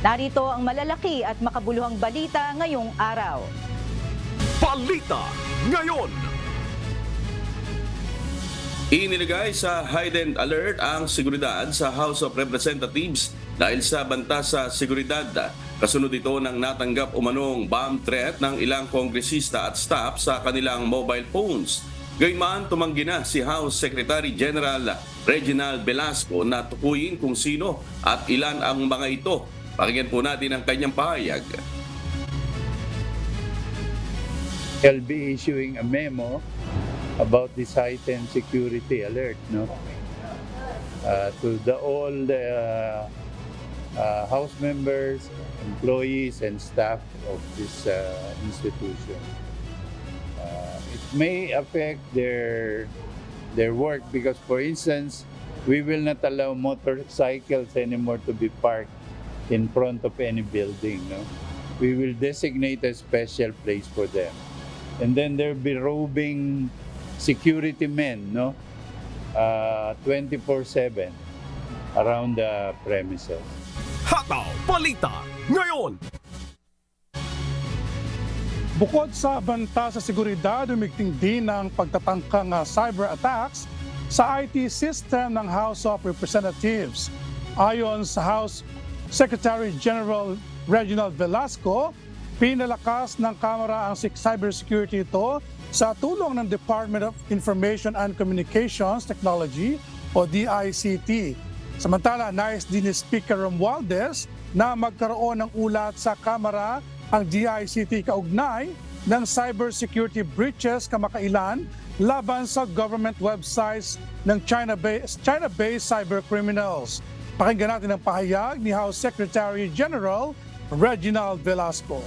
Narito ang malalaki at makabuluhang balita ngayong araw. Balita ngayon. Inilagay sa heightened alert ang seguridad sa House of Representatives dahil sa banta sa seguridad. Kasunod ito ng natanggap umanong bomb threat ng ilang kongresista at staff sa kanilang mobile phones. Gayunman, tumanggi na si House Secretary General Reginald Velasco na tukuyin kung sino at ilan ang mga ito. Pakinggan po natin ang kanyang pahayag. I'll be issuing a memo about this heightened security alert, to all House members, employees, and staff of this institution. It may affect their work because, for instance, we will not allow motorcycles anymore to be parked in front of any building. We will designate a special place for them. And then there'll be roving security men, 24/7 around the premises. Hataw Balita ngayon. Bukod sa banta sa seguridad, umigting din ang pagtatangkang cyber attacks sa IT system ng House of Representatives. Ayon sa House Secretary General Reginald Velasco, pinalakas ng Kamara ang cybersecurity ito sa tulong ng Department of Information and Communications Technology o DICT. Samantala, nais din ni Speaker Romualdez na magkaroon ng ulat sa Kamara ang DICT kaugnay ng cybersecurity breaches kamakailan laban sa government websites ng China-based cybercriminals. Pakinggan natin ang pahayag ni House Secretary General Reginald Velasco.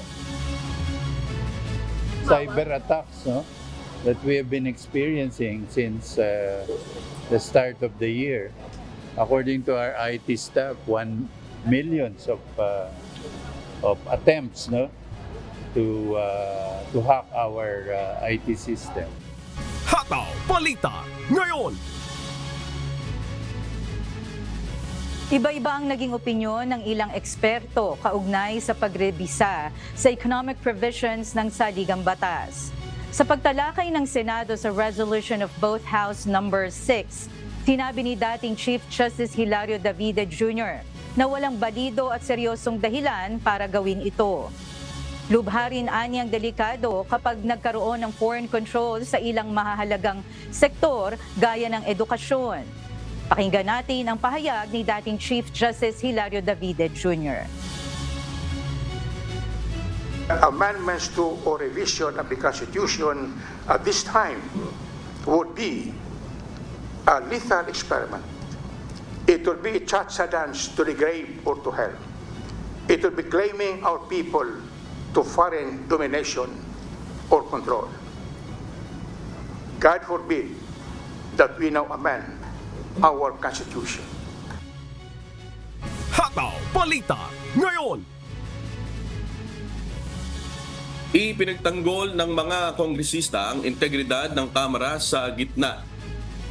Cyber attacks that we have been experiencing since the start of the year. According to our IT staff, 1 million of attempts to hack our IT system. Hataw Balita ngayon. Iba-iba ang naging opinyon ng ilang eksperto kaugnay sa pagrebisa sa economic provisions ng saligang batas. Sa pagtalakay ng Senado sa resolution of both House Number 6, sinabi ni dating Chief Justice Hilario Davide Jr. na walang balido at seryosong dahilan para gawin ito. Lubha rin anyang delikado kapag nagkaroon ng foreign control sa ilang mahahalagang sektor gaya ng edukasyon. Pakinggan natin ang pahayag ni dating Chief Justice Hilario Davide Jr. Amendments to or revision of the Constitution at this time would be a lethal experiment. It will be a cha-cha dance to the grave or to hell. It will be claiming our people to foreign domination or control. God forbid that we now amend our Constitution. Hataw Balita ngayon. Ipinagtanggol ng mga kongresista ang integridad ng Kamara sa gitna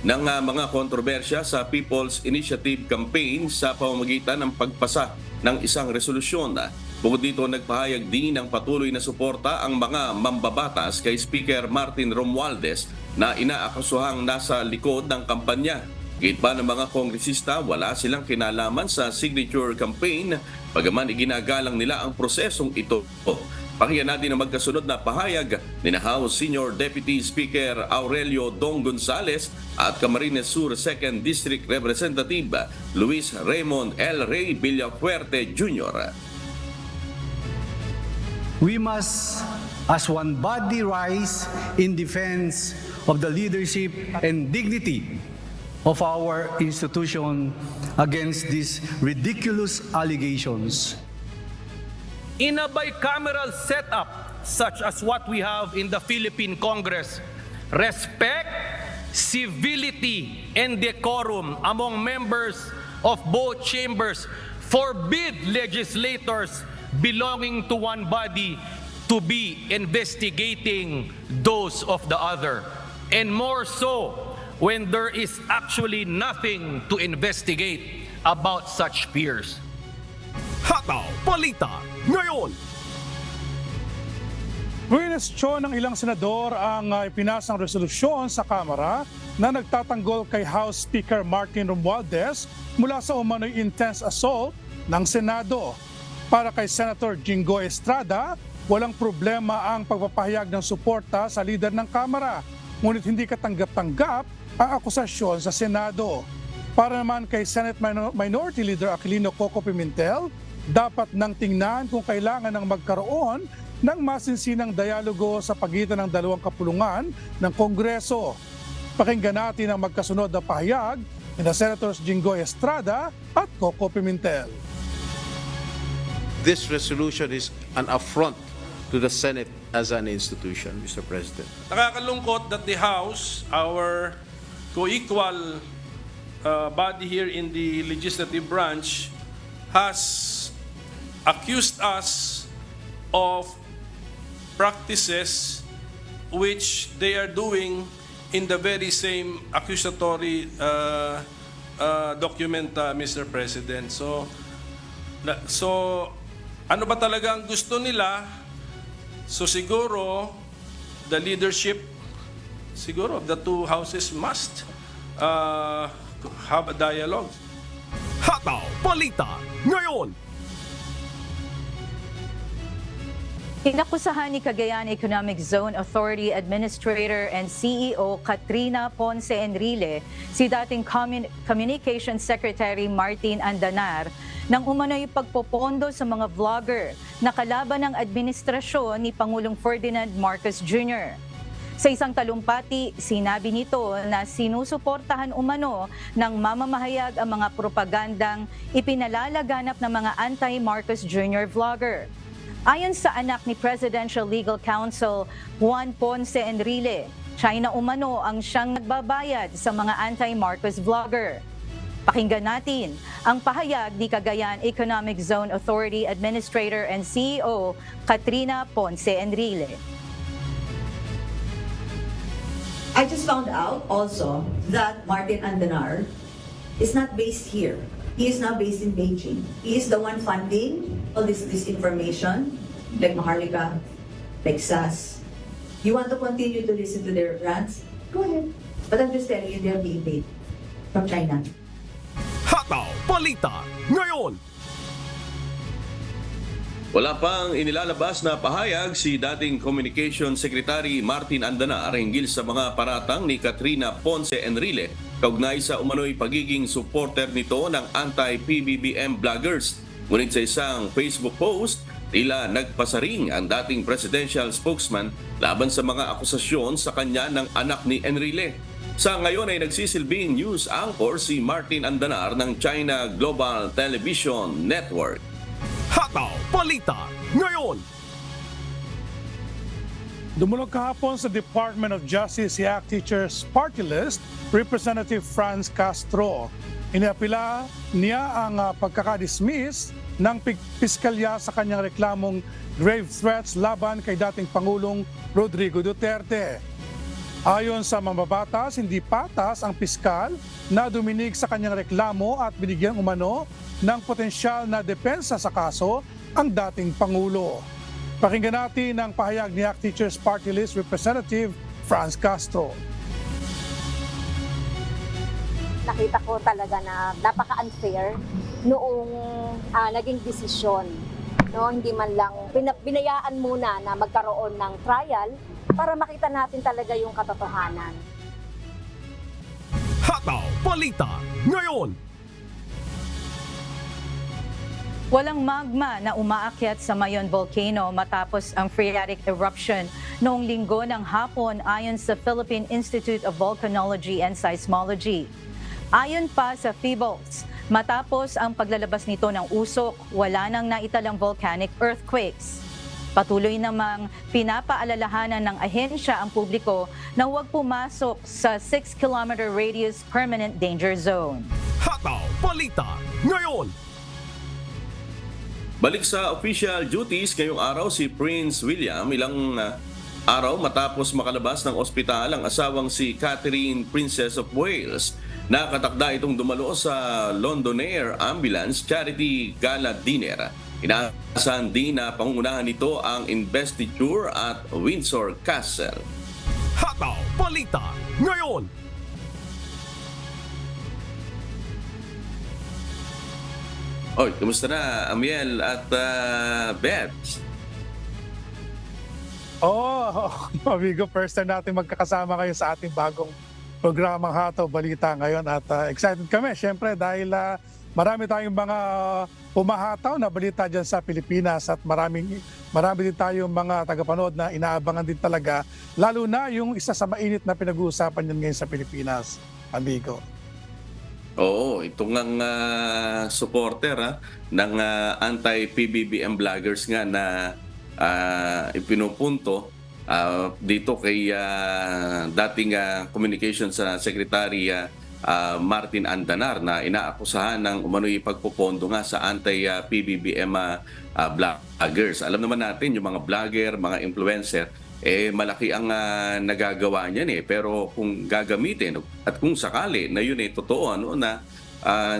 ng mga kontrobersya sa People's Initiative Campaign sa pamamagitan ng pagpasa ng isang resolusyon. Bukod dito, nagpahayag din ng patuloy na suporta ang mga mambabatas kay Speaker Martin Romualdez na inaakasuhang nasa likod ng kampanya. Gayit pa ng mga kongresista, wala silang kinalaman sa signature campaign, bagaman iginagalang nila ang prosesong ito. Pakinggan natin ang magkasunod na pahayag ni House Senior Deputy Speaker Aurelio Dong Gonzales at Camarines Sur 2nd District Representative Luis Raymond L. Rey Villafuerte Jr. We must, as one body, rise in defense of the leadership and dignity of our institution against these ridiculous allegations. In a bicameral setup such as what we have in the Philippine Congress, respect, civility, and decorum among members of both chambers forbid legislators belonging to one body to be investigating those of the other, and more so when there is actually nothing to investigate about such peers. Hataw Balita Ngayon. Winestyon ng ilang senador ang ipinasang resolusyon sa Kamara na nagtatanggol kay House Speaker Martin Romualdez mula sa umano'y intense assault ng Senado. Para kay Senator Jinggoy Estrada, walang problema ang pagpapahayag ng suporta sa lider ng Kamara, ngunit hindi katanggap-tanggap ang akusasyon sa Senado. Para naman kay Senate Minority Leader Aquilino Coco Pimentel, dapat nang tingnan kung kailangan ng magkaroon ng masinsinang dialogo sa pagitan ng dalawang kapulungan ng Kongreso. Pakinggan natin ang magkasunod na pahayag ni Senators Jinggoy Estrada at Coco Pimentel. This resolution is an affront to the Senate as an institution, Mr. President. Nakakalungkot that the House, our co-equal body here in the legislative branch, has accused us of practices which they are doing in the very same accusatory document, Mr. President. So ano ba talaga ang gusto nila? So siguro the leadership siguro of the two houses must have a dialogue. Hataw Balita Ngayon. Inakusahan ni Cagayan Economic Zone Authority Administrator and CEO Katrina Ponce Enrile si dating Communications Secretary Martin Andanar ng umano'y pagpopondo sa mga vlogger na kalaban ng administrasyon ni Pangulong Ferdinand Marcos Jr. Sa isang talumpati, sinabi nito na sinusuportahan umano ng mamamahayag ang mga propagandang ipinalalaganap ng mga anti-Marcos Jr. vlogger. Ayon sa anak ni Presidential Legal Counsel Juan Ponce Enrile, China umano ang siyang nagbabayad sa mga anti-Marcos vlogger. Pakinggan natin ang pahayag ni Cagayan Economic Zone Authority Administrator and CEO Katrina Ponce Enrile. I just found out also that Martin Andanar is not based here. He is now based in Beijing. He is the one funding all this disinformation, like Maharlika, like SAS. You want to continue to listen to their rants? Go ahead. But I'm just telling you, they're being paid from China. Hataw Balita Ngayon. Wala pang inilalabas na pahayag si dating Communications Secretary Martin Andanar hinggil sa mga paratang ni Katrina Ponce Enrile kaugnay sa umano'y pagiging supporter nito ng anti-PBBM vloggers. Ngunit sa isang Facebook post, tila nagpasaring ang dating presidential spokesman laban sa mga akusasyon sa kanya ng anak ni Enrile. Sa ngayon ay nagsisilbing news anchor si Martin Andanar ng China Global Television Network. Hataw Balita Ngayon. Dumulog kahapon sa Department of Justice si ACT Teachers Party List, Representative Franz Castro. Iniapila niya ang pagkakadismiss ng piskalya sa kanyang reklamong grave threats laban kay dating Pangulong Rodrigo Duterte. Ayon sa mambabatas, hindi patas ang piskal na duminig sa kanyang reklamo at binigyan umano ng potensyal na depensa sa kaso ang dating Pangulo. Pakinggan natin ang pahayag ni ACT Teachers Party List Representative Franz Castro. Nakita ko talaga na napaka-unfair noong naging desisyon. No, hindi man lang binayaan muna na magkaroon ng trial para makita natin talaga yung katotohanan. Hataw Balita Ngayon. Walang magma na umaakyat sa Mayon Volcano matapos ang phreatic eruption noong linggo ng hapon ayon sa Philippine Institute of Volcanology and Seismology. Ayon pa sa PHIVOLTS, matapos ang paglalabas nito ng usok, wala nang naitalang volcanic earthquakes. Patuloy namang pinapaalalahanan ng ahensya ang publiko na huwag pumasok sa 6-kilometer radius permanent danger zone. Hataw Balita Ngayon. Balik sa official duties ngayong araw si Prince William ilang araw matapos makalabas ng ospital ang asawang si Catherine, Princess of Wales. Nakatakda itong dumalo sa Londonair Ambulance Charity Gala Dinner. Inaasahan din na pangungunahan nito ang investiture at Windsor Castle. Hataw Balita ngayon. Oy, kumusta na Amiel at Bebs? Amigo, first time natin magkakasama kayo sa ating bagong programang Hataw Balita ngayon at excited kami syempre dahil marami tayong mga pumahataw na balita dyan sa Pilipinas at marami din tayong mga tagapanood na inaabangan din talaga, lalo na yung isa sa mainit na pinag-uusapan yan ngayon sa Pilipinas, amigo. Oo, ito ngang supporter ng anti-PBBM vloggers nga na ipinupunto dito kay dating Communications Secretary Martin Andanar na inaakusahan ng umano'y pagpupondo nga sa anti-PBBM vloggers. Alam naman natin yung mga vlogger, mga influencer, malaki ang nagagawa niyan pero kung gagamitin at kung sakali na yun totoo na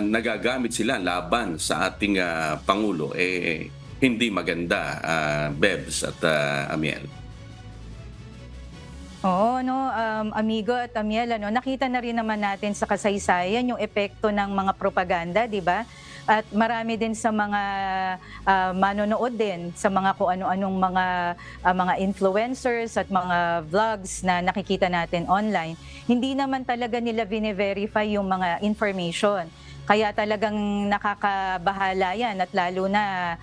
nagagamit sila laban sa ating Pangulo, hindi maganda, Bebs at Amiel. Oo, amigo at Amiel, nakita na rin naman natin sa kasaysayan yung epekto ng mga propaganda, di ba? At marami din sa mga manonood din sa mga kung ano-anong mga influencers at mga vlogs na nakikita natin online. Hindi naman talaga nila vine-verify yung mga information. Kaya talagang nakakabahala yan at lalo na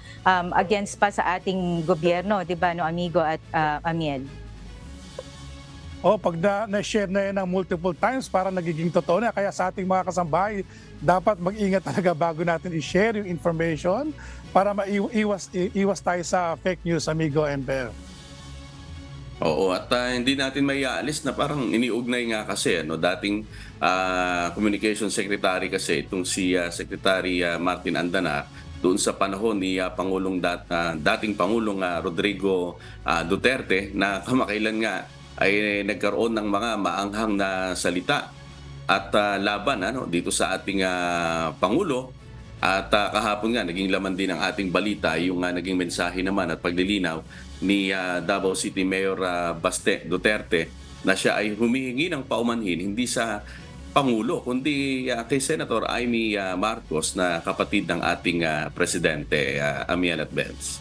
against pa sa ating gobyerno, di ba, amigo at Amiel? Pag na-share na yan ng multiple times, para nagiging totoo na. Kaya sa ating mga kasambahay, dapat mag-ingat talaga bago natin i-share yung information para maiwas tayo sa fake news, amigo and Bear. Oo, at hindi natin maiaalis na parang iniugnay nga kasi dating Communication Secretary kasi itong si Secretary Martin Andanar doon sa panahon ni dating Pangulong Rodrigo Duterte na kamakailan nga ay nagkaroon ng mga maanghang na salita at laban dito sa ating Pangulo. At kahapon nga naging laman din ng ating balita yung naging mensahe naman at paglilinaw ni Davao City Mayor Baste Duterte na siya ay humihingi ng paumanhin hindi sa Pangulo kundi kay Senator Amy Marcos na kapatid ng ating presidente, Amiel at Benz.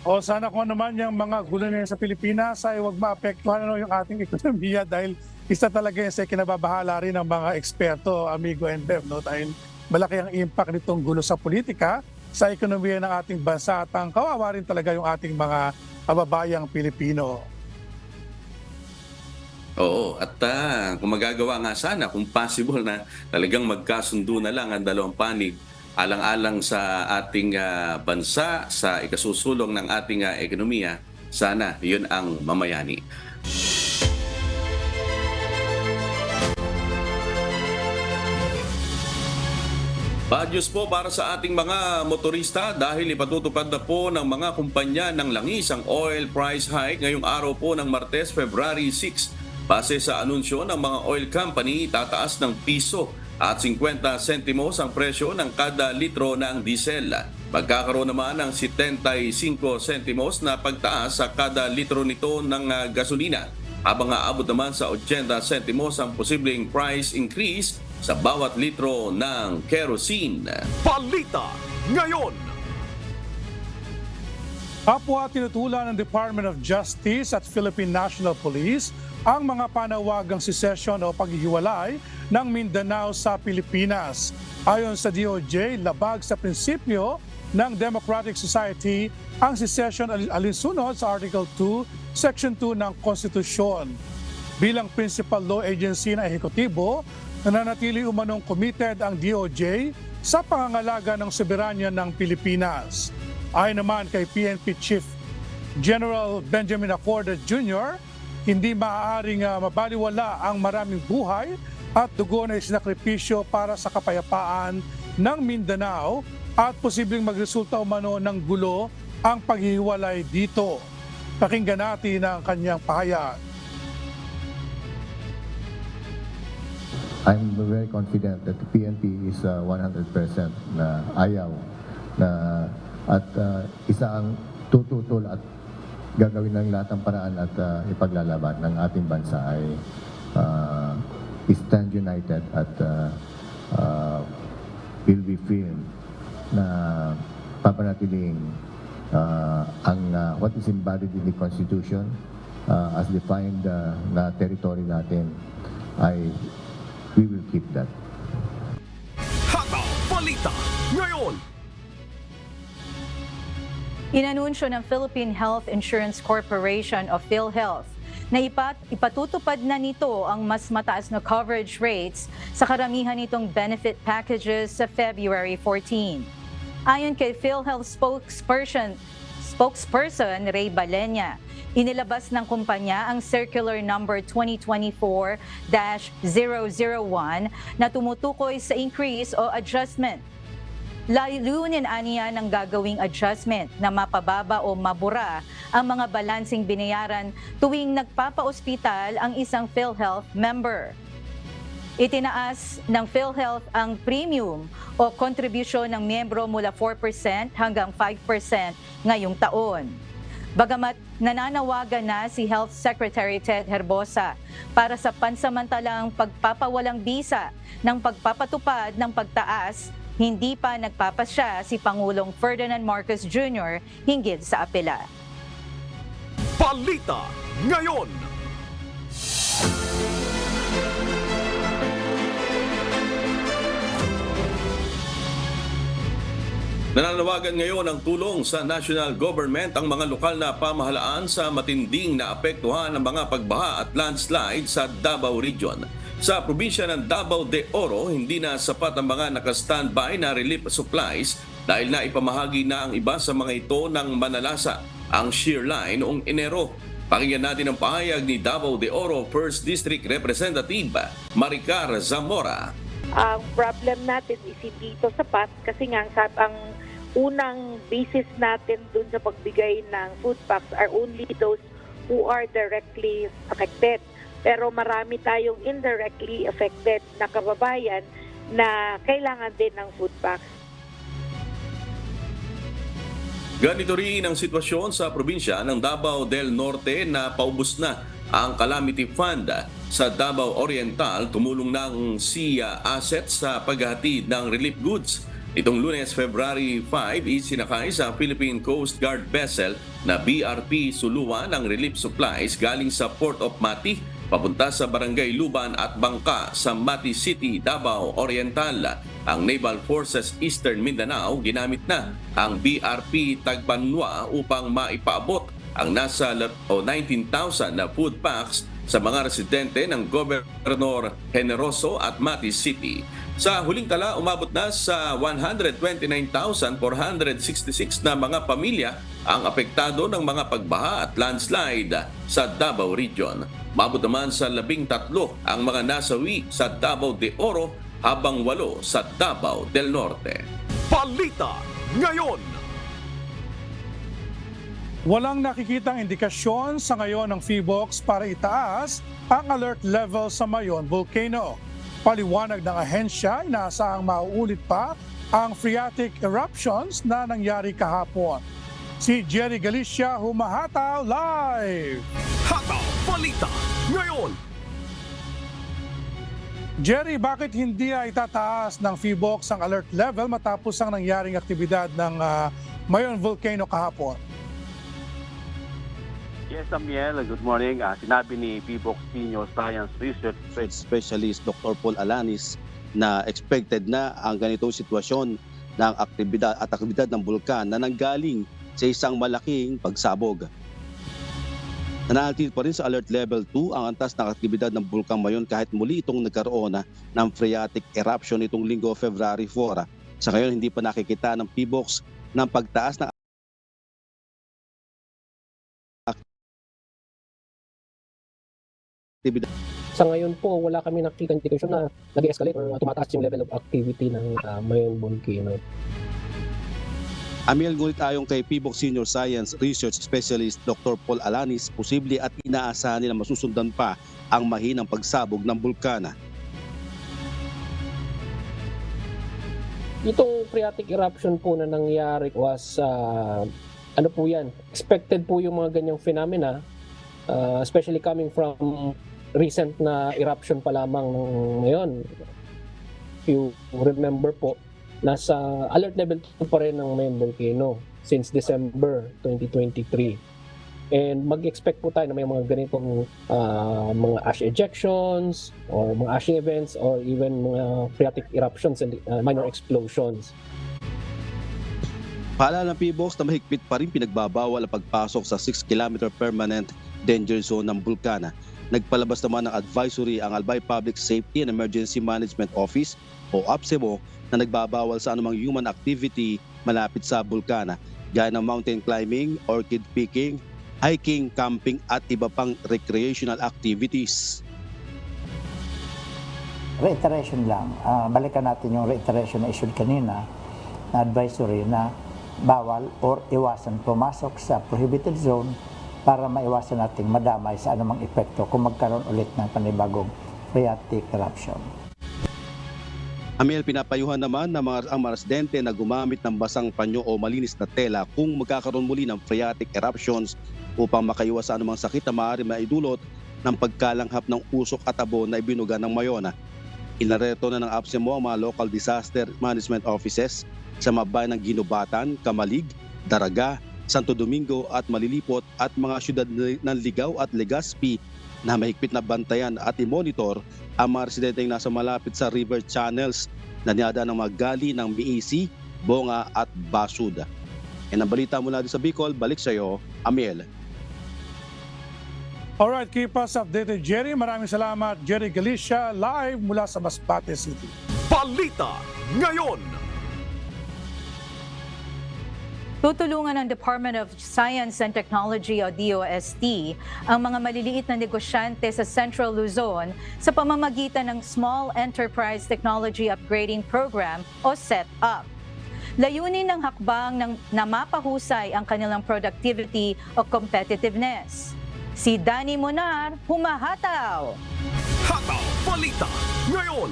Sana kung naman yung mga gulo na sa Pilipinas ay huwag maapektuhan yung ating ekonomiya dahil isa talaga yung sa kinababahala rin ng mga eksperto, amigo and Bev, dahil malaki ang impact nitong gulo sa politika, sa ekonomiya ng ating bansa at ang kawawa rin talaga yung ating mga kababayang Pilipino. Oo, at kung magagawa nga sana, kung possible na talagang magkasundo na lang ang dalawang panig alang-alang sa ating bansa, sa ikasusulong ng ating ekonomiya, sana yun ang mamayani. Bad news po para sa ating mga motorista dahil ipatutupad na po ng mga kumpanya ng langis ang oil price hike ngayong araw po ng Martes, February 6. Base sa anunsyo ng mga oil company, tataas ng piso at 50 sentimos ang presyo ng kada litro ng diesel. Magkakaroon naman ng 75 sentimos na pagtaas sa kada litro nito ng gasolina, habang aabot naman sa 80 sentimos ang posibleng price increase sa bawat litro ng kerosene. Balita ngayon. Kapwa tinutulan ng Department of Justice at Philippine National Police ang mga panawagang secession o paghihiwalay ng Mindanao sa Pilipinas. Ayon sa DOJ, labag sa prinsipyo ng Democratic Society ang secession alinsunod sa Article 2, Section 2 ng Konstitusyon. Bilang principal law agency ng ehekutibo, nananatili umanong committed ang DOJ sa pangangalaga ng soberanya ng Pilipinas. Ayon naman kay PNP Chief General Benjamin Acorda Jr., hindi maaaring mabaliwala ang maraming buhay at dugo na isinakripisyo para sa kapayapaan ng Mindanao at posibleng magresulta umano ng gulo ang paghihiwalay dito. Pakinggan natin ang kanyang pahayag. I'm very confident that the PNP is 100% na ayaw na at isang tututol at gagawin ng lahat ng paraan at ipaglalaban ng ating bansa ay stand united at will be firm na papanatiling ang what is embodied in the Constitution as defined na territory natin ay we will keep that. Hataw Balita ngayon. Inanunsyo ng Philippine Health Insurance Corporation o PhilHealth na ipatutupad na nito ang mas mataas na coverage rates sa karamihan nitong benefit packages sa February 14. Ayon kay PhilHealth spokesperson Ray Balenya, inilabas ng kumpanya ang Circular Number 2024-001 na tumutukoy sa increase o adjustment. Layunin aniya ng gagawing adjustment na mapababa o mabura ang mga balansing binayaran tuwing nagpapa-ospital ang isang PhilHealth member. Itinaas ng PhilHealth ang premium o kontribusyon ng miyembro mula 4% hanggang 5% ngayong taon. Bagamat nananawagan na si Health Secretary Ted Herbosa para sa pansamantalang pagpapawalang bisa ng pagpapatupad ng pagtaas, hindi pa nagpapasya si Pangulong Ferdinand Marcos Jr. hinggil sa apela. Balita ngayon. Nananawagan ngayon ng tulong sa national government ang mga lokal na pamahalaan sa matinding naapektuhan ng mga pagbaha at landslide sa Davao Region. Sa probinsya ng Davao de Oro, hindi na sapat ang mga naka-standby na relief supplies dahil na ipamahagi na ang iba sa mga ito ng manalasa ang shear line noong Enero. Pakinggan natin ang pahayag ni Davao de Oro 1st District Representative Maricar Zamora. Ang problem natin is hindi ito sapat kasi nga ang unang basis natin dun sa pagbigay ng food packs are only those who are directly affected. Pero marami tayong indirectly affected na kababayan na kailangan din ng food packs. Ganito rin ang sitwasyon sa probinsya ng Davao del Norte na paubos na ang Calamity Fund. Sa Davao Oriental, tumulong ng SIA Assets sa paghahatid ng relief goods. Itong Lunes, February 5, isinakay sa Philippine Coast Guard vessel na BRP Suluwa ng relief supplies galing sa Port of Mati papunta sa Barangay Luban at Bangka sa Mati City, Davao Oriental. Ang Naval Forces Eastern Mindanao ginamit na ang BRP Tagbanwa upang maipaabot ang nasa 19,000 na food packs sa mga residente ng Gobernador Generoso at Mati City. Sa huling tala, umabot na sa 129,466 na mga pamilya ang apektado ng mga pagbaha at landslide sa Davao Region. Umabot naman sa 13 ang mga nasawi sa Davao de Oro habang 8 sa Davao del Norte. Balita ngayon. Walang nakikitang indikasyon sa ngayon ng PHIVOLCS para itaas ang alert level sa Mayon Volcano. Paliwanag ng ahensya, inaasahang mauulit pa ang phreatic eruptions na nangyari kahapon. Si Jerry Galicia humahataw live! Hataw Balita ngayon. Jerry, bakit hindi itataas ng PHIVOLCS ang alert level matapos ang nangyaring aktibidad ng Mayon Volcano kahapon? Yes, Amiel. Good morning. Sinabi ni PHIVOLCS Senior Science Research Specialist Dr. Paul Alanis na expected na ang ganitong sitwasyon ng aktibidad ng bulkan na nanggaling sa isang malaking pagsabog. Nananatili pa rin sa alert level 2 ang antas ng aktibidad ng bulkan Mayon kahit muli itong nagkaroon ng phreatic eruption itong linggo February 4. Sa ngayon, hindi pa nakikita ng PHIVOLCS ng pagtaas ng aktibidad. Sa ngayon po, wala kami nakikita indikasyon na nag-escalate or tumataas yung level of activity ng Mayon Volcano. Amiel, ngunit ayon kay PHIVOLCS Senior Science Research Specialist Dr. Paul Alanis, posible at inaasahan nila masusundan pa ang mahinang pagsabog ng bulkana. Itong phreatic eruption po na nangyari was, ano po yan, expected po yung mga ganyang phenomena, especially coming from recent na eruption pa lamang ngayon. If you remember po, nasa alert level 2 pa rin ng Mayon Volcano since December 2023. And mag-expect po tayo na may mga ganitong mga ash ejections or mga ashing events or even mga phreatic eruptions and minor explosions. Paalala ng PBOX na mahigpit pa rin pinagbabawal ang pagpasok sa 6-kilometer permanent danger zone ng bulkana. Nagpalabas naman ng advisory ang Albay Public Safety and Emergency Management Office o APSEMO na nagbabawal sa anumang human activity malapit sa bulkana, gaya ng mountain climbing, orchid picking, hiking, camping at iba pang recreational activities. Reiteration lang, balikan natin yung reiteration na issued kanina na advisory na bawal or iwasan pumasok sa prohibited zone para maiwasan nating madamay sa anumang epekto kung magkaroon ulit ng panibagong phreatic eruption. Amiel, pinapayuhan naman ng ang mga residente na gumamit ng basang panyo o malinis na tela kung magkakaroon muli ng phreatic eruptions upang makaiwas sa anumang sakit na maaari maidulot ng pagkalanghap ng usok at abo na ibinuga ng Mayona. Inareto na ng APSEMO ang mga local disaster management offices sa mga bayan ng Ginubatan, Kamalig, Daraga, Santo Domingo at Malilipot at mga syudad ng Ligao at Legazpi na mahigpit na bantayan at i-monitor ang mga residenteng nasa malapit sa river channels na niyada ng mga gali ng Miisi, Bonga at Basuda. Ang balita mula sa Bicol, balik sa iyo, Amiel. Alright, keep us updated, Jerry. Maraming salamat, Jerry Galicia, live mula sa Masbate City. Balita ngayon. Tutulungan ng Department of Science and Technology o DOST ang mga maliliit na negosyante sa Central Luzon sa pamamagitan ng Small Enterprise Technology Upgrading Program o SETUP. Layunin ng hakbang na mapahusay ang kanilang productivity o competitiveness. Si Danny Monar, humahataw! Hataw Balita ngayon.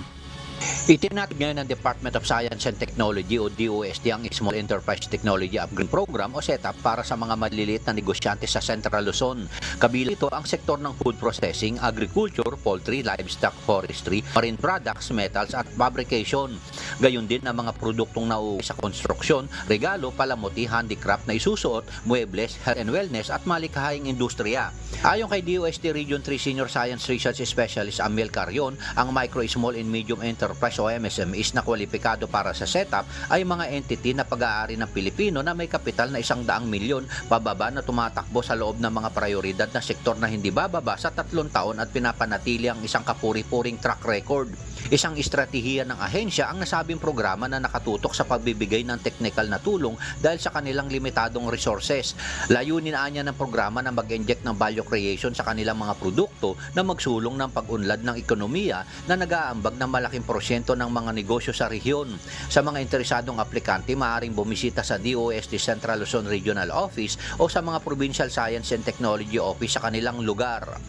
Itinatag ngayon ng Department of Science and Technology o DOST ang Small Enterprise Technology Upgrade Program o SETUP para sa mga maliliit na negosyante sa Central Luzon. Kabilang ito ang sektor ng food processing, agriculture, poultry, livestock, forestry, marine products, metals at fabrication. Gayon din ang mga produktong nauuwi sa konstruksyon, regalo, palamuti, handicraft na isusuot, muebles, health and wellness at malikhaing industriya. Ayon kay DOST Region 3 Senior Science Research Specialist Amiel Carion, ang micro, small and medium enterprise o MSMEs na kwalipikado para sa setup ay mga entity na pag-aari ng Pilipino na may kapital na 100 milyon pababa na tumatakbo sa loob ng mga prioridad na sektor na hindi bababa sa 3 taon at pinapanatili ang isang kapuri-puring track record. Isang estratehiya ng ahensya ang nasabing programa na nakatutok sa pagbibigay ng technical na tulong dahil sa kanilang limitadong resources. Layunin niya ng programa na mag-inject ng value creation sa kanilang mga produkto na magsulong ng pag-unlad ng ekonomiya na nag-aambag ng malaking porsyento ng mga negosyo sa rehiyon. Sa mga interesadong aplikante, maaaring bumisita sa DOST Central Luzon Regional Office o sa mga Provincial Science and Technology Office sa kanilang lugar.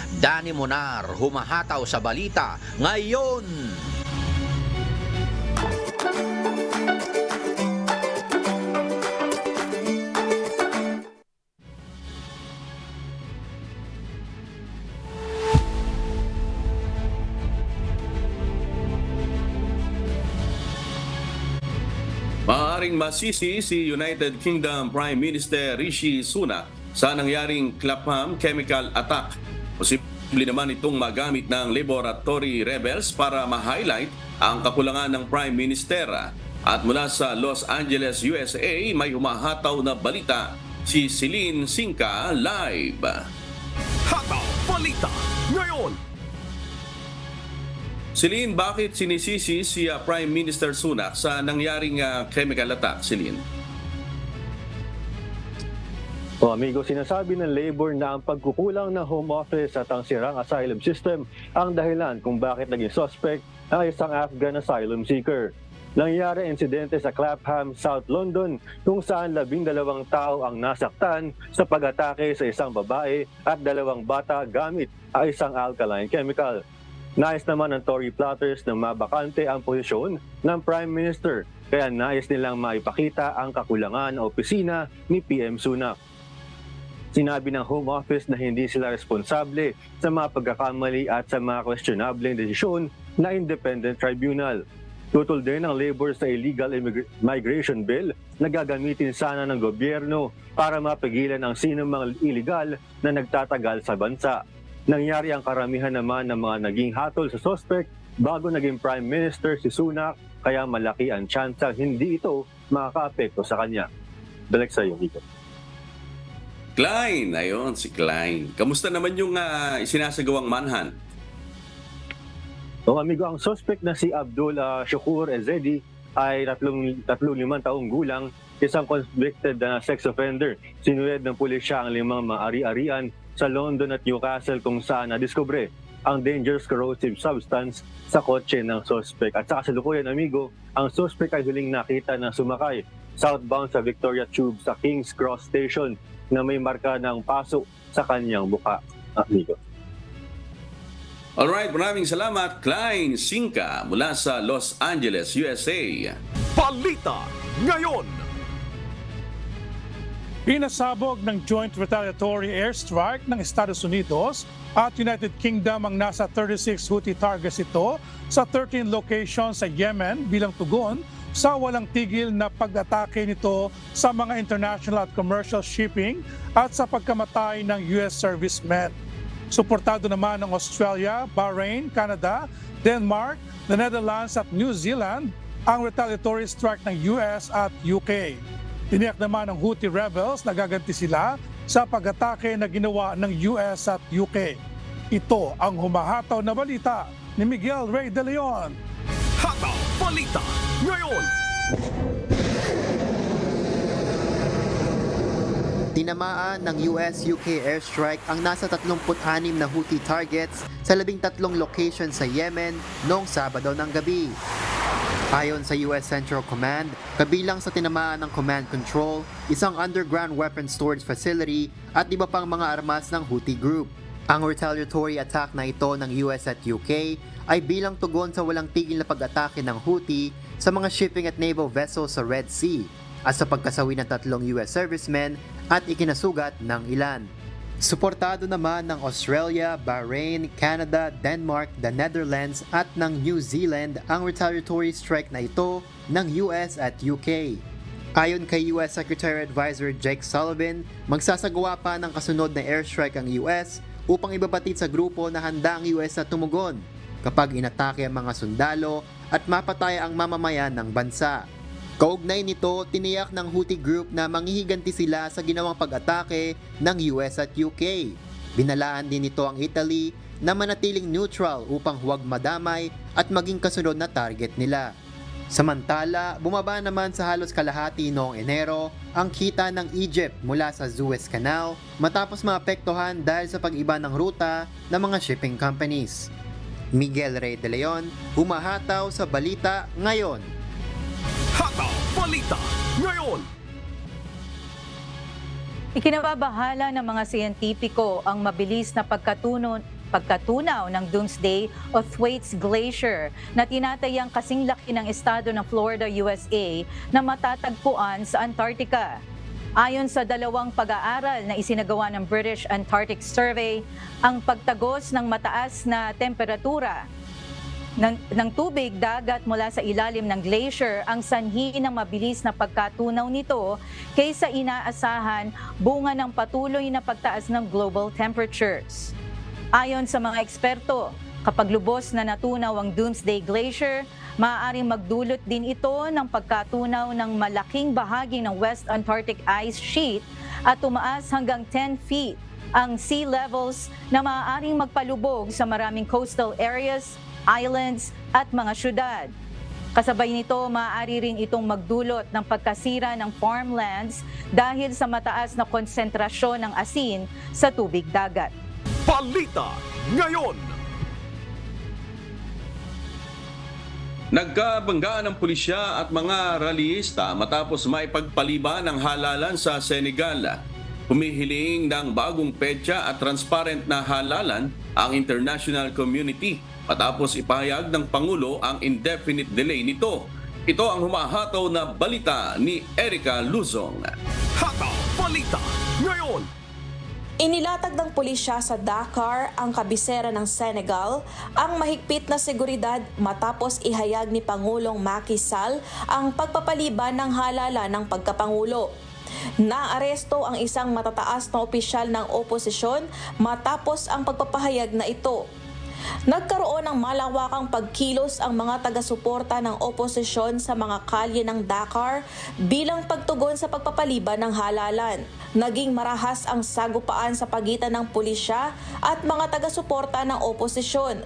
Danny Monar, humahataw sa balita ngayon. Maaaring masisi si United Kingdom Prime Minister Rishi Sunak sa nangyaring Clapham chemical attack. Posible naman itong magamit ng laboratory rebels para ma-highlight ang kakulangan ng Prime Minister. At mula sa Los Angeles, USA, may humahataw na balita si Celine Singka live. Hataw Balita ngayon. Celine, bakit sinisisi si Prime Minister Sunak sa nangyaring chemical attack, Celine? Amigo, sinasabi ng Labor na ang pagkukulang ng Home Office at ang sirang asylum system ang dahilan kung bakit naging suspect ang isang Afghan asylum seeker. Nangyari insidente sa Clapham, South London kung saan 12 tao ang nasaktan sa pag-atake sa isang babae at 2 bata gamit ang isang alkaline chemical. Nais naman ng Tory plotters na mabakante ang posisyon ng Prime Minister, kaya nais nilang maipakita ang kakulangan ng opisina ni PM Sunak. Sinabi ng Home Office na hindi sila responsable sa mga pagkakamali at sa mga questionable desisyon na independent tribunal. Tutol din ang labor sa illegal migration bill na gagamitin sana ng gobyerno para mapigilan ang sinumang illegal na nagtatagal sa bansa. Nangyari ang karamihan naman ng mga naging hatol sa suspect bago naging Prime Minister si Sunak, kaya malaki ang tsansang hindi ito makaka-apekto sa kanya. Balik sa iyo, Nico. Klein, ayun si Klein. Kamusta naman yung isinasagawang manhunt? Amigo, ang suspect na si Abdul Shukur Ezedi ay 35 taong gulang, isang convicted na sex offender. Sinuwed ng pulisya ang 5 maari-arian sa London at Newcastle kung saan nadiskubre ang dangerous corrosive substance sa kotse ng suspect. At sa kasalukuyan, amigo, ang suspect ay huling nakita na sumakay southbound sa Victoria Tube sa King's Cross Station na may marka ng paso sa kanyang buka, amigo. Alright, maraming salamat, Klein Sinka mula sa Los Angeles, USA. Balita ngayon. Pinasabog ng joint retaliatory airstrike ng Estados Unidos at United Kingdom ang nasa 36 Houthi targets ito sa 13 locations sa Yemen bilang tugon sa walang tigil na pag-atake nito sa mga international at commercial shipping at sa pagkamatay ng US servicemen. Suportado naman ng Australia, Bahrain, Canada, Denmark, the Netherlands at New Zealand ang retaliatory strike ng US at UK. Tiniyak naman ng Houthi rebels na gaganti sila sa pag-atake na ginawa ng US at UK. Ito ang humahataw na balita ni Miguel Rey De Leon. Hataw Balita ngayon. Tinamaan ng US-UK airstrike ang nasa 36 na Houthi targets sa 13 locations sa Yemen noong Sabado ng gabi. Ayon sa US Central Command, kabilang sa tinamaan ng command control, isang underground weapon storage facility at iba pang mga armas ng Houthi group. Ang retaliatory attack na ito ng US at UK ay bilang tugon sa walang tigil na pag-atake ng Houthi sa mga shipping at naval vessels sa Red Sea at sa pagkasawi ng 3 US servicemen at ikinasugat ng ilan. Suportado naman ng Australia, Bahrain, Canada, Denmark, the Netherlands at ng New Zealand ang retaliatory strike na ito ng US at UK. Ayon kay US Secretary Advisor Jake Sullivan, magsasagawa pa ng kasunod na airstrike ang US upang ibabatid sa grupo na handa ang US na tumugon kapag inatake ang mga sundalo at mapatay ang mamamayan ng bansa. Kaugnay nito, tiniyak ng Houthi group na manghihiganti sila sa ginawang pag-atake ng US at UK. Binalaan din nito ang Italy na manatiling neutral upang huwag madamay at maging kasunod na target nila. Samantala, bumaba naman sa halos kalahati noong Enero ang kita ng Egypt mula sa Suez Canal matapos maapektuhan dahil sa pag-iba ng ruta ng mga shipping companies. Miguel Rey De Leon, humahataw sa Balita Ngayon. Hataw Balita ngayon. Ikinababahala ng mga siyentipiko ang mabilis na pagkatunaw ng Doomsday o Thwaites Glacier na tinatayang kasing laki ng estado ng Florida, USA na matatagpuan sa Antarctica. Ayon sa 2 pag-aaral na isinagawa ng British Antarctic Survey, ang pagtagos ng mataas na temperatura ng tubig dagat mula sa ilalim ng glacier ang sanhi ng mabilis na pagkatunaw nito kaysa inaasahan bunga ng patuloy na pagtaas ng global temperatures. Ayon sa mga eksperto, kapag lubos na natunaw ang Doomsday Glacier, maaaring magdulot din ito ng pagkatunaw ng malaking bahagi ng West Antarctic ice sheet at tumaas hanggang 10 feet ang sea levels na maaaring magpalubog sa maraming coastal areas, islands at mga syudad. Kasabay nito, maaari rin itong magdulot ng pagkasira ng farmlands dahil sa mataas na konsentrasyon ng asin sa tubig dagat. Balita ngayon. Nagkabanggaan ng pulisya at mga rallyista matapos maipagpaliban ng halalan sa Senegal. Humihiling ng bagong petsa at transparent na halalan ang international community matapos ipahayag ng Pangulo ang indefinite delay nito. Ito ang humahataw na balita ni Erica Luzon. Hataw Balita ngayon. Inilatag ng pulisya sa Dakar, ang kabisera ng Senegal, ang mahigpit na seguridad matapos ihayag ni Pangulong Macky Sall ang pagpapaliban ng halala ng pagkapangulo. Naaresto ang isang matataas na opisyal ng oposisyon matapos ang pagpapahayag na ito. Nagkaroon ng malawakang pagkilos ang mga taga-suporta ng oposisyon sa mga kalye ng Dakar bilang pagtugon sa pagpapaliban ng halalan. Naging marahas ang sagupaan sa pagitan ng pulisya at mga taga-suporta ng oposisyon.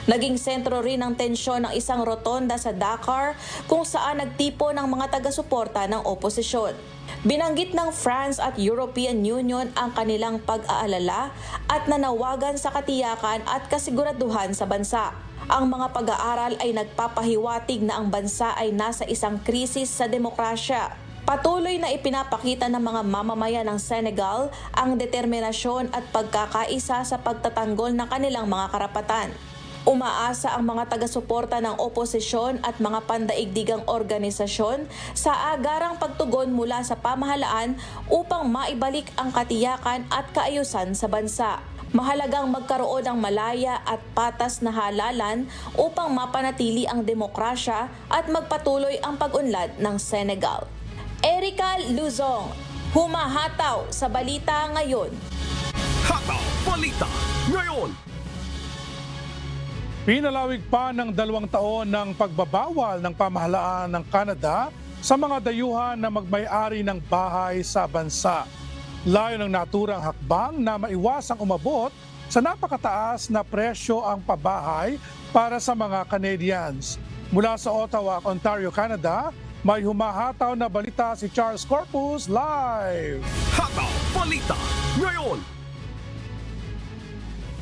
Naging sentro rin ng tensyon ng isang rotonda sa Dakar kung saan nagtipo ng mga taga-suporta ng oposisyon. Binanggit ng France at European Union ang kanilang pag-aalala at nanawagan sa katiyakan at kasiguraduhan sa bansa. Ang mga pag-aaral ay nagpapahiwatig na ang bansa ay nasa isang krisis sa demokrasya. Patuloy na ipinapakita ng mga mamamayan ng Senegal ang determinasyon at pagkakaisa sa pagtatanggol ng kanilang mga karapatan. Umaasa ang mga taga-suporta ng oposisyon at mga pandaigdigang organisasyon sa agarang pagtugon mula sa pamahalaan upang maibalik ang katiyakan at kaayusan sa bansa. Mahalagang magkaroon ng malaya at patas na halalan upang mapanatili ang demokrasya at magpatuloy ang pag-unlad ng Senegal. Erica Luzon, humahataw sa Balita Ngayon. Hataw Balita ngayon. Pinalawig pa ng 2 taon ng pagbabawal ng pamahalaan ng Canada sa mga dayuhan na magmay-ari ng bahay sa bansa. Layo ng naturang hakbang na maiwasang umabot sa napakataas na presyo ang pabahay para sa mga Canadians. Mula sa Ottawa, Ontario, Canada, may humahataw na balita si Charles Corpus live. Hataw Balita ngayon.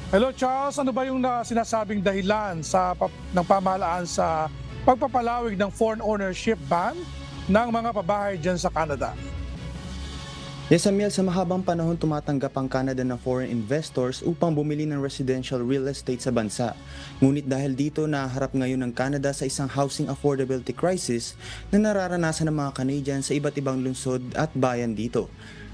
Hello Charles, ano ba yung sinasabing dahilan ng pamahalaan sa pagpapalawig ng foreign ownership ban ng mga pabahay dyan sa Canada? Yes, Amiel, sa mahabang panahon tumatanggap ang Canada ng foreign investors upang bumili ng residential real estate sa bansa. Ngunit dahil dito, naharap ngayon ng Canada sa isang housing affordability crisis na nararanasan ng mga Canadians sa iba't ibang lungsod at bayan dito.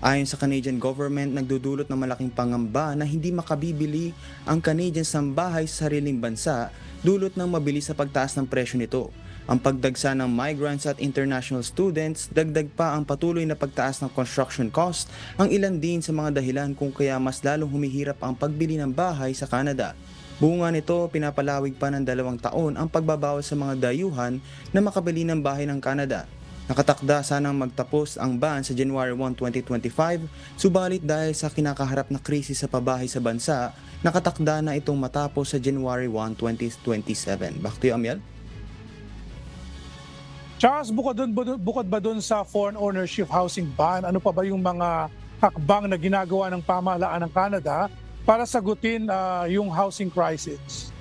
Ayon sa Canadian government, nagdudulot ng malaking pangamba na hindi makabibili ang Canadians ng bahay sa sariling bansa dulot ng mabilis sa pagtaas ng presyo nito. Ang pagdagsa ng migrants at international students, dagdag pa ang patuloy na pagtaas ng construction cost, ang ilan din sa mga dahilan kung kaya mas lalong humihirap ang pagbili ng bahay sa Canada. Bunga nito, pinapalawig pa ng 2 taon ang pagbabawal sa mga dayuhan na makabili ng bahay ng Canada. Nakatakda sanang magtapos ang ban sa January 1, 2025, subalit dahil sa kinakaharap na krisis sa pabahay sa bansa, nakatakda na itong matapos sa January 1, 2027. Back to you, Amiel. Charles, bukod ba dun sa foreign ownership housing ban, ano pa ba yung mga hakbang na ginagawa ng pamahalaan ng Canada para sagutin yung housing crisis?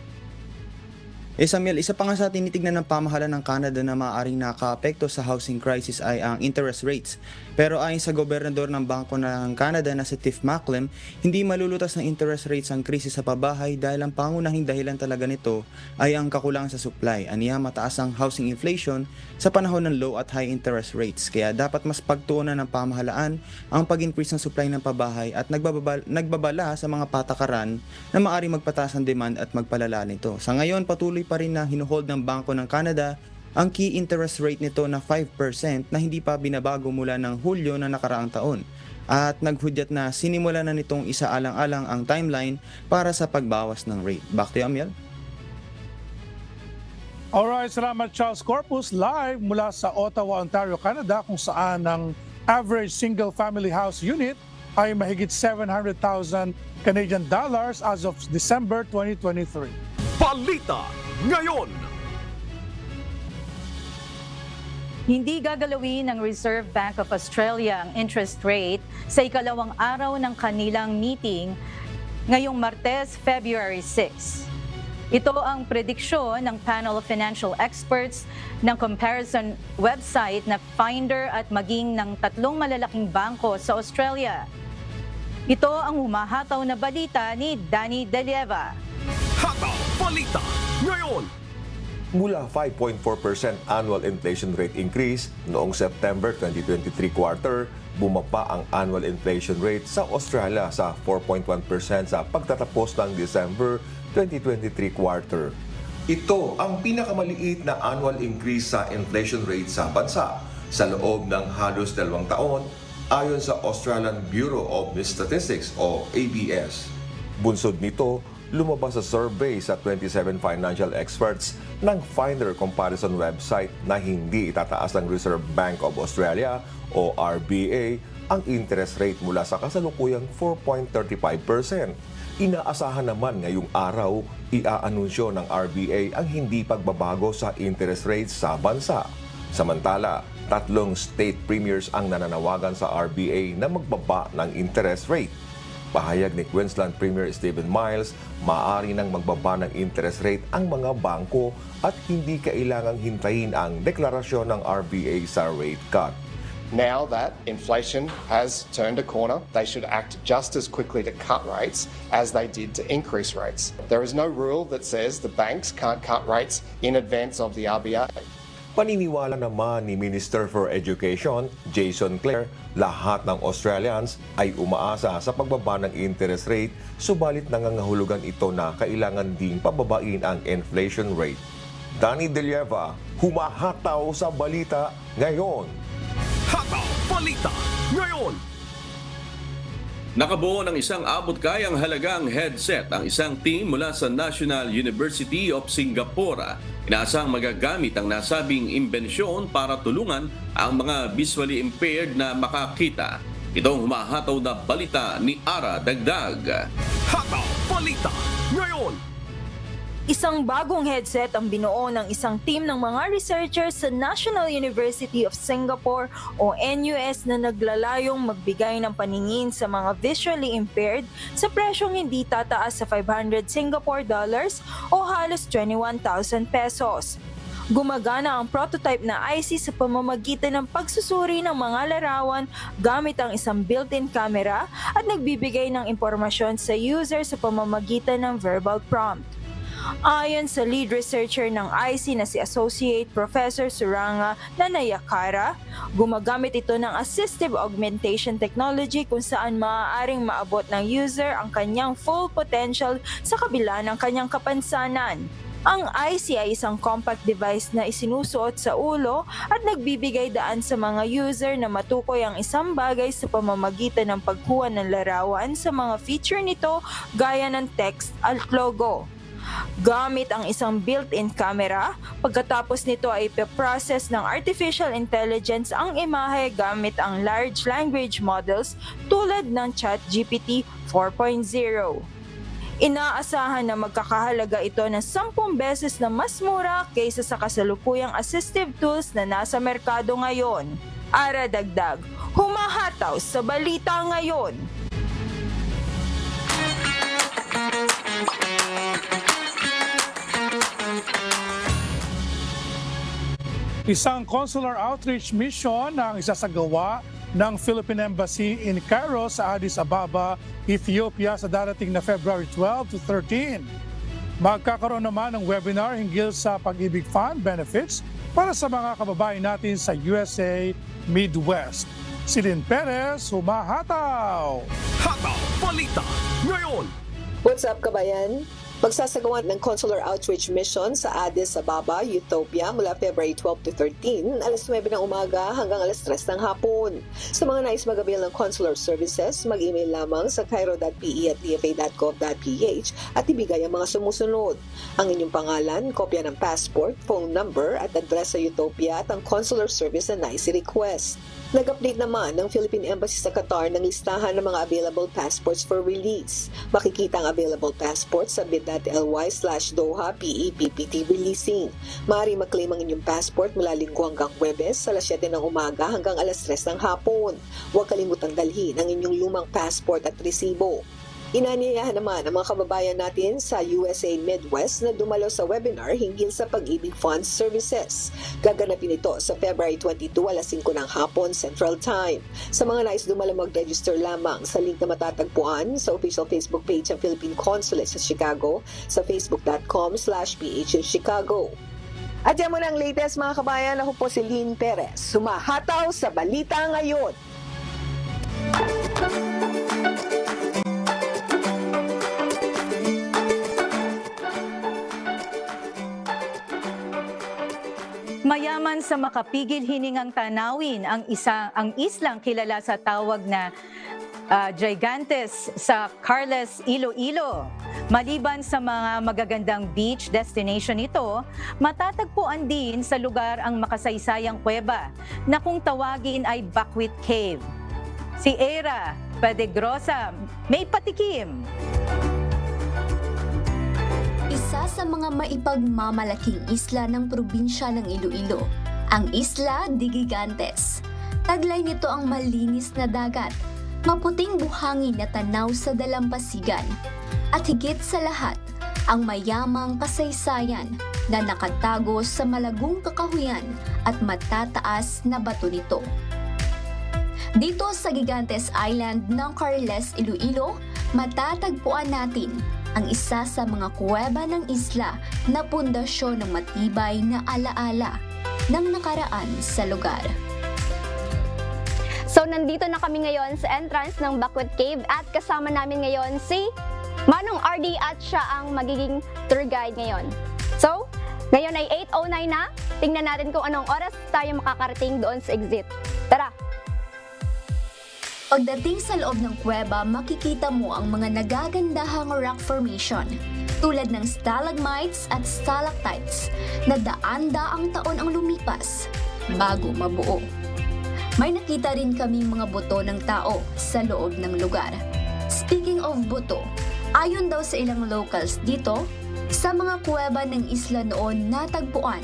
Samuel, isa pa nga sa tinitignan ng pamahalaan ng Canada na maaaring nakaapekto sa housing crisis ay ang interest rates. Pero ayon sa gobernador ng Bangko ng Canada na si Tiff Macklem, hindi malulutas ng interest rates ang krisis sa pabahay dahil ang pangunahing dahilan talaga nito ay ang kakulangan sa supply. Aniya, mataas ang housing inflation sa panahon ng low at high interest rates. Kaya dapat mas pagtuunan ng pamahalaan ang pag-increase ng supply ng pabahay at nagbabala sa mga patakaran na maaaring magpataas ang demand at magpalala nito. Sa ngayon, patuloy pa rin na hinuhold ng Bangko ng Canada ang key interest rate nito na 5% na hindi pa binabago mula ng Hulyo na nakaraang taon. At naghudyat na sinimula na nitong isaalang-alang ang timeline para sa pagbawas ng rate. Back to you, Amiel. Alright, salamat Charles Corpus live mula sa Ottawa, Ontario, Canada, kung saan ang average single family house unit ay mahigit 700,000 Canadian dollars as of December 2023. Balita ngayon. Hindi gagalawin ng Reserve Bank of Australia ang interest rate sa ikalawang araw ng kanilang meeting ngayong Martes, February 6. Ito ang prediksyon ng panel of financial experts ng comparison website na Finder at maging ng 3 malalaking bangko sa Australia. Ito ang humahataw na balita ni Danny Delieva. Hataw Balita ngayon. Mula 5.4% annual inflation rate increase noong September 2023 quarter, bumaba ang annual inflation rate sa Australia sa 4.1% sa pagtatapos ng December 2023 quarter. Ito ang pinakamaliit na annual increase sa inflation rate sa bansa sa loob ng halos 2 taon ayon sa Australian Bureau of Statistics o ABS. Bunsod nito, lumabas sa survey sa 27 financial experts ng Finder Comparison website na hindi itataas ng Reserve Bank of Australia o RBA ang interest rate mula sa kasalukuyang 4.35%. Inaasahan naman ngayong araw, iaanunsyo ng RBA ang hindi pagbabago sa interest rates sa bansa. Samantala, 3 state premiers ang nananawagan sa RBA na magbaba ng interest rate. Pahayag ni Queensland Premier Stephen Miles, maaari nang magbaba ng interest rate ang mga bangko at hindi kailangang hintayin ang deklarasyon ng RBA sa rate cut. Now that inflation has turned a corner, they should act just as quickly to cut rates as they did to increase rates. There is no rule that says the banks can't cut rates in advance of the RBA. Paniniwala naman ni Minister for Education, Jason Clare, lahat ng Australians ay umaasa sa pagbaba ng interest rate, subalit nangangahulugan ito na kailangan ding pababain ang inflation rate. Danny Delieva, humahataw sa balita ngayon. Hataw Balita ngayon. Nakabuo ng isang abot-kayang halagang headset ang isang team mula sa National University of Singapore. Inaasang magagamit ang nasabing imbensyon para tulungan ang mga visually impaired na makakita. Itong humahataw na balita ni Ara Dagdag. Hataw Balita ngayon. Isang bagong headset ang binuo ng isang team ng mga researchers sa National University of Singapore o NUS na naglalayong magbigay ng paningin sa mga visually impaired sa presyong hindi tataas sa 500 Singapore dollars o halos 21,000 pesos. Gumagana ang prototype na IC sa pamamagitan ng pagsusuri ng mga larawan gamit ang isang built-in camera at nagbibigay ng impormasyon sa user sa pamamagitan ng verbal prompt. Ayon sa lead researcher ng IC na si Associate Professor Suranga Nanayakara, gumagamit ito ng assistive augmentation technology kung saan maaaring maabot ng user ang kanyang full potential sa kabila ng kanyang kapansanan. Ang IC ay isang compact device na isinusuot sa ulo at nagbibigay daan sa mga user na matukoy ang isang bagay sa pamamagitan ng pagkuha ng larawan sa mga feature nito gaya ng text at logo. Gamit ang isang built-in camera, pagkatapos nito ay ipe-process ng artificial intelligence ang imahe gamit ang large language models tulad ng ChatGPT 4.0. Inaasahan na magkakahalaga ito ng 10 beses na mas mura kaysa sa kasalukuyang assistive tools na nasa merkado ngayon. Ara Dagdag, humahataw sa balita ngayon. Isang consular outreach mission ang isasagawa ng Philippine Embassy in Cairo sa Addis Ababa, Ethiopia sa darating na February 12 to 13. Magkakaroon naman ng webinar hinggil sa Pag-ibig Fund benefits para sa mga kababayan natin sa USA Midwest. Si Lynn Perez, humahataw! Hataw Balita ngayon. What's up, kabayan? Magsasagawa ng Consular Outreach Mission sa Addis Ababa, Ethiopia mula February 12 to 13, alas 9 ng umaga hanggang alas 3 ng hapon. Sa mga nais mag-avail ng consular services, mag-email lamang sa cairo.pe@dfa.gov.ph at ibigay ang mga sumusunod. Ang inyong pangalan, kopya ng passport, phone number at address sa Ethiopia at ang consular service na nais i-request. Nag-update naman ng Philippine Embassy sa Qatar ng listahan ng mga available passports for release. Makikita ang available passports sa bit.ly/Doha PEPPT Releasing. Maaari mag-claim ang inyong passport mula Linggo hanggang Huwebes sa alas 7 ng umaga hanggang alas 3 ng hapon. Huwag kalimutang dalhin ang inyong lumang passport at resibo. Inaniyahan naman ang mga kababayan natin sa USA Midwest na dumalo sa webinar hinggil sa Pag-ibig Fund Services. Gaganapin ito sa February 22 alas 5 ng hapon Central Time. Sa mga nais dumalo mag-register lamang sa link na matatagpuan sa official Facebook page ng Philippine Consulate sa Chicago sa facebook.com/PH in At yan muna ang latest mga kabayan. Ako po si Lynn Perez. Sumahataw sa Balita Ngayon. Mayaman sa makapigil hiningang tanawin ang islang kilala sa tawag na Gigantes sa Carles, Iloilo. Maliban sa mga magagandang beach destination ito, matatagpuan din sa lugar ang makasaysayang kuweba na kung tawagin ay Buckwheat Cave. Si Era Pedregosa may patikim. Isa sa mga maipagmamalaking isla ng probinsya ng Iloilo, ang Isla de Gigantes. Taglay nito ang malinis na dagat, maputing buhangin na tanaw sa dalampasigan, at higit sa lahat, ang mayamang kasaysayan na nakatago sa malagong kakahuyan at matataas na bato nito. Dito sa Gigantes Island ng Carles, Iloilo, matatagpuan natin ang isa sa mga kuweba ng isla na pundasyon ng matibay na alaala ng nakaraan sa lugar. So nandito na kami ngayon sa entrance ng Buckwheat Cave at kasama namin ngayon si Manong RD at siya ang magiging tour guide ngayon. So, ngayon ay 8:09 na. Tingnan natin kung anong oras tayo makakarating doon sa exit. Tara! Pagdating sa loob ng kuweba, makikita mo ang mga nagagandahang rock formation tulad ng stalagmites at stalactites na daan-daang taon ang lumipas bago mabuo. May nakita rin kaming mga buto ng tao sa loob ng lugar. Speaking of buto, ayon daw sa ilang locals dito, sa mga kuweba ng isla noon natagpuan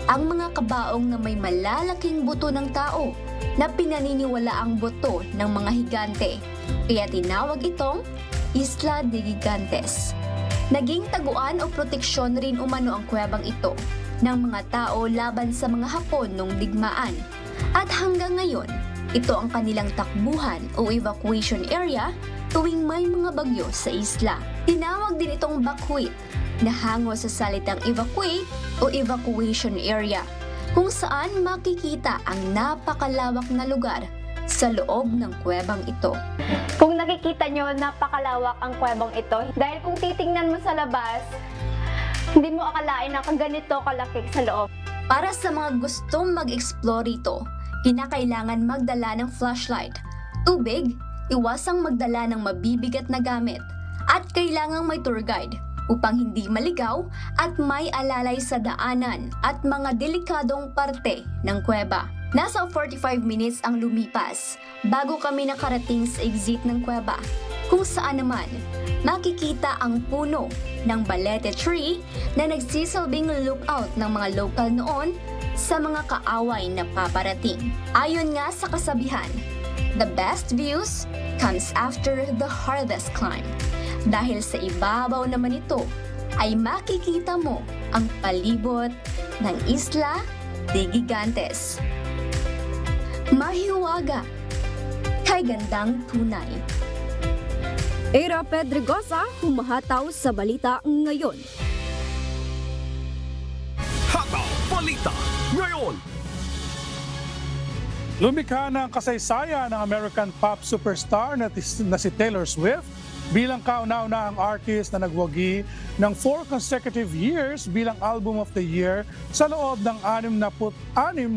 ang mga kabaong na may malalaking buto ng tao na pinaniniwala ang buto ng mga higante, kaya tinawag itong Isla de Gigantes. Naging taguan o proteksyon rin umano ang kuwebang ito ng mga tao laban sa mga Hapon noong digmaan. At hanggang ngayon, ito ang kanilang takbuhan o evacuation area tuwing may mga bagyo sa isla. Tinawag din itong Buckwheat na hango sa salitang evacuate o evacuation area, kung saan makikita ang napakalawak na lugar sa loob ng kuwebang ito. Kung nakikita nyo, napakalawak ang kuwebang ito. Dahil kung titingnan mo sa labas, hindi mo akalain na ganito kalaki sa loob. Para sa mga gustong mag-explore rito, kinakailangan magdala ng flashlight, tubig, iwasang magdala ng mabibigat na gamit, at kailangang may tour guide upang hindi maligaw at may alalay sa daanan at mga delikadong parte ng kuweba. Nasa 45 minutes ang lumipas bago kami nakarating sa exit ng kuweba, kung saan naman makikita ang puno ng balete tree na nagsisilbing lookout ng mga lokal noon sa mga kaaway na paparating. Ayon nga sa kasabihan, the best views comes after the hardest climb. Dahil sa ibabaw naman ito ay makikita mo ang palibot ng Isla de Gigantes. Mahiwaga, kay gandang tunay. Era Pedregosa, humahataw sa Balita Ngayon. Hataw Balita Ngayon. Lumikha ng kasaysayan ng American pop superstar na si Taylor Swift bilang kauna-unahang artist na nagwagi ng 4 consecutive years bilang Album of the Year sa loob ng 66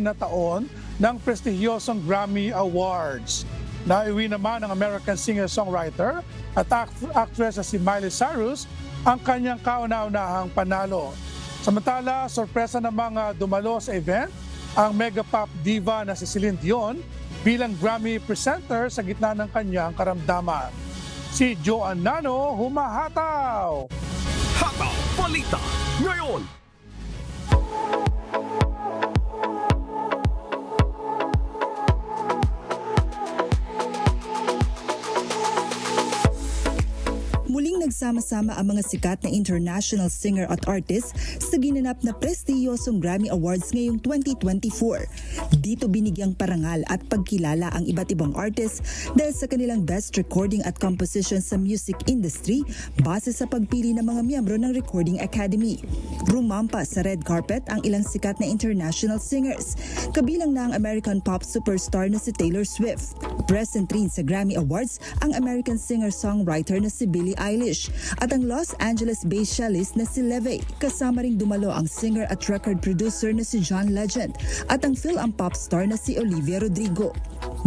na taon ng prestihiyosong Grammy Awards. Naiwi naman ng American singer-songwriter at actress na si Miley Cyrus ang kanyang kauna-unahang panalo. Samantala, sorpresa namang dumalo sa event ang mega pop diva na si Celine Dion bilang Grammy presenter sa gitna ng kanyang karamdaman. Si Joan Nano humahataw! Hataw Balita Ngayon. Nagsama-sama ang mga sikat na international singer at artist sa ginanap na prestiyosong Grammy Awards ngayong 2024. Dito binigyang parangal at pagkilala ang iba't ibang artist dahil sa kanilang best recording at composition sa music industry base sa pagpili ng mga miyembro ng Recording Academy. Rumampa sa red carpet ang ilang sikat na international singers, kabilang na ang American pop superstar na si Taylor Swift. Present rin sa Grammy Awards ang American singer-songwriter na si Billie Eilish at ang Los Angeles-based cellist na si Levy. Kasama ring dumalo ang singer at record producer na si John Legend at ang film and pop star na si Olivia Rodrigo.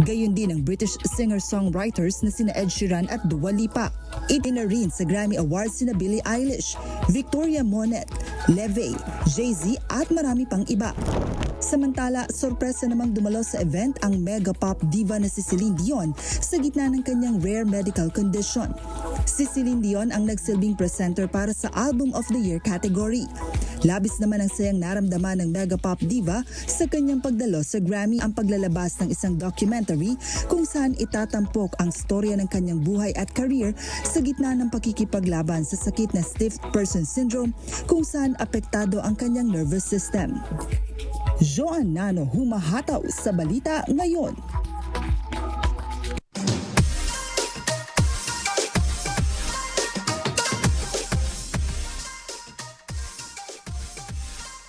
Gayon din ang British singer-songwriters na sina Ed Sheeran at Dua Lipa. Itina rin sa Grammy Awards sina Billie Eilish, Victoria Monet, Levy, Jay-Z at marami pang iba. Samantala, sorpresa namang dumalo sa event ang mega pop diva na si Celine Dion sa gitna ng kanyang rare medical condition. Si Celine Dion ang nagsilbing presenter para sa Album of the Year category. Labis naman ang sayang naramdaman ng mega pop diva sa kanyang pagdalo sa Grammy ang paglalabas ng isang documentary kung saan itatampok ang storya ng kanyang buhay at career sa gitna ng pakikipaglaban sa sakit na stiff person syndrome kung saan apektado ang kanyang nervous system. Joan Nano humahataw sa balita ngayon.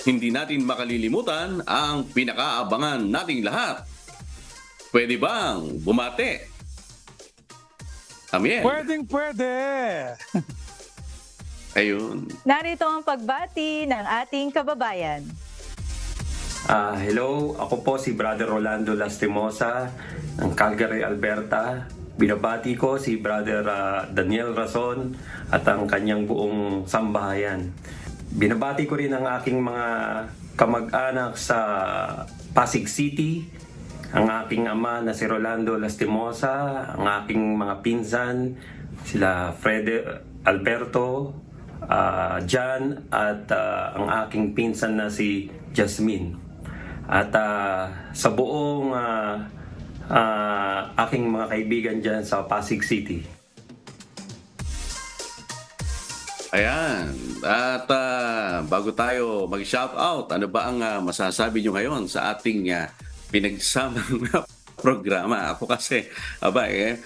Hindi natin makalilimutan ang pinakaabangan nating lahat. Pwede bang bumate? Amiel. Pwede. Ayun. Narito ang pagbati ng ating kababayan. Hello, ako po si Brother Rolando Lastimosa ng Calgary, Alberta. Binabati ko si Brother Daniel Rason at ang kanyang buong sambahayan. Binabati ko rin ang aking mga kamag-anak sa Pasig City, ang aking ama na si Rolando Lastimosa, ang aking mga pinsan, sila Fred Alberto, John at ang aking pinsan na si Jasmine. At sa buong aking mga kaibigan dyan sa Pasig City. Ayan. At bago tayo mag-shoutout, ano ba ang masasabi nyo ngayon sa ating pinagsamang programa? Ako kasi,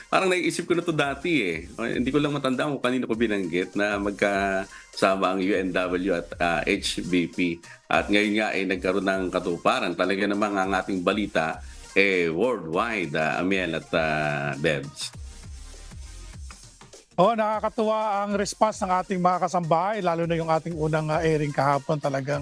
parang naiisip ko na to dati . Hindi ko lang matandaan kung kanino ko binanggit na magkasama ang UNW at HBP. At ngayon nga ay nagkaroon ng katuparan. Talaga namang ang ating balita worldwide, Amiel at Bebs. Nakakatuwa ang response ng ating mga kasambahay, lalo na yung ating unang airing kahapon. Talagang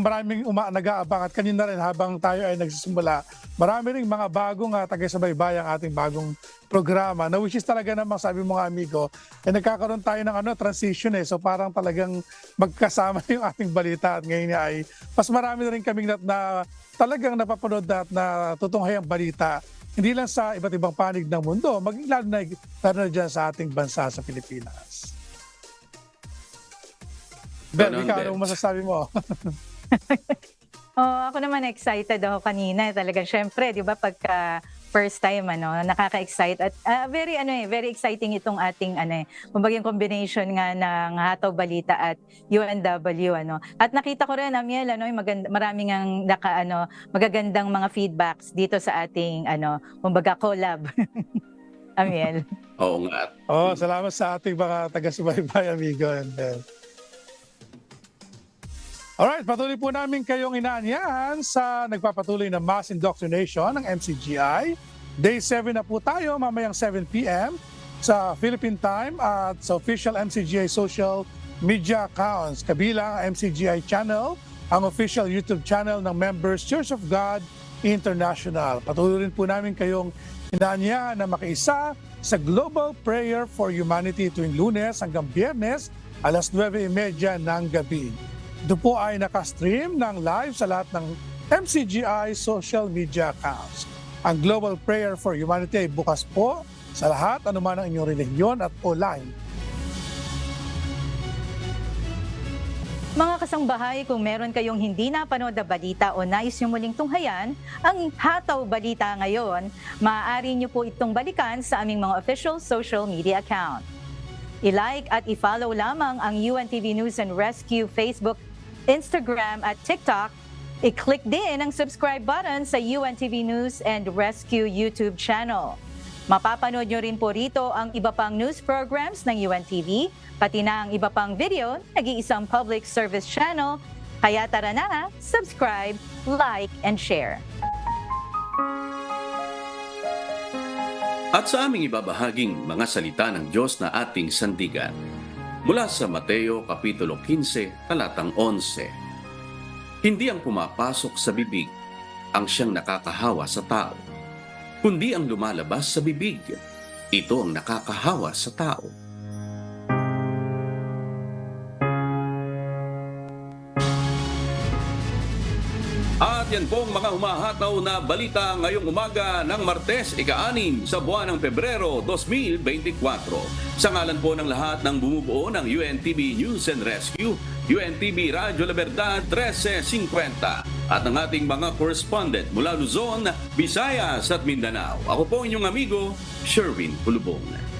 maraming nag-aabang at kanina rin habang tayo ay nagsisimula, marami rin mga bagong taga-subaybay ang ating bagong programa na which is talaga namang sabi mo nga amigo, nagkakaroon tayo ng transition . So parang talagang magkasama yung ating balita at ngayon ay mas marami na rin kaming na talagang napapanood at natutunghayang balita. Hindi lang sa iba't ibang panig ng mundo, maging lalo na dyan sa ating bansa sa Pilipinas. Ben, ikaw, anong masasabi mo? Ako naman excited ako kanina. Talagang syempre, di ba, pagka first time, nakaka-excite. At very exciting itong ating, kumbaga yung combination nga ng Hataw Balita at UNW, At nakita ko rin, Amiel, maraming ang magagandang mga feedbacks dito sa ating, kumbaga collab. Amiel. Oo nga. Salamat sa ating mga taga-subaybay, amigo. Alright, patuloy po namin kayong inaanyahan sa nagpapatuloy na mass indoctrination ng MCGI. Day 7 na po tayo, mamayang 7 p.m. sa Philippine Time at sa official MCGI social media accounts. Kabilang ang MCGI channel, ang official YouTube channel ng Members Church of God International. Patuloy rin po namin kayong inaanyahan na makiisa sa Global Prayer for Humanity tuwing Lunes hanggang Biyernes, alas 9:30 ng gabi. Ito po ay nakastream ng live sa lahat ng MCGI social media accounts. Ang Global Prayer for Humanity ay bukas po sa lahat, anuman ang inyong relihiyon at online. Mga kasangbahay, kung meron kayong hindi napanood na balita o nais nyo muling tunghayan, ang Hataw Balita ngayon, maaari nyo po itong balikan sa aming mga official social media account. I-like at i-follow lamang ang UNTV News and Rescue Facebook, Instagram at TikTok. I-click din ang subscribe button sa UNTV News and Rescue YouTube channel. Mapapanood nyo rin po rito ang iba pang news programs ng UNTV, pati na ang iba pang video, nag-iisang public service channel. Kaya tara na, subscribe, like, and share. At sa aming ibabahaging mga salita ng Diyos na ating sandigan, mula sa Mateo Kapitulo 15, talatang 11. Hindi ang pumapasok sa bibig ang siyang nakakahawa sa tao, kundi ang lumalabas sa bibig, ito ang nakakahawa sa tao. At yan pong mga humahataw na balita ngayong umaga ng Martes, ika-6 sa buwan ng Pebrero 2024. Sa ngalan po ng lahat ng bumubuo ng UNTV News and Rescue, UNTV Radyo La Verdad 1350 at ng ating mga correspondent mula Luzon, Visayas at Mindanao. Ako po inyong amigo, Sherwin Pulubong.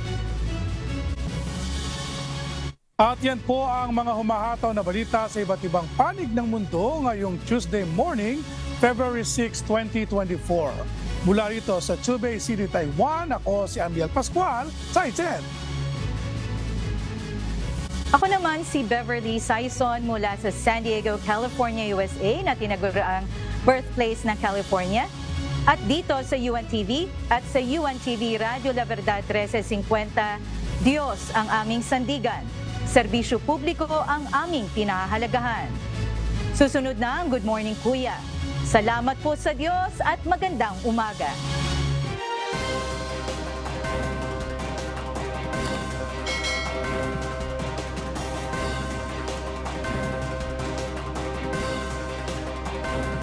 At yan po ang mga humahataw na balita sa iba't ibang panig ng mundo ngayong Tuesday morning, February 6, 2024. Mula rito sa Chubei City, Taiwan, ako si Amiel Pascual, Saiten. Ako naman si Beverly Saison mula sa San Diego, California, USA na tinaguriang birthplace ng California. At dito sa UNTV at sa UNTV Radio La Verdad 1350, Diyos ang aming sandigan. Serbisyo publiko ang aming pinahahalagahan. Susunod na ang Good Morning Kuya. Salamat po sa Diyos at magandang umaga.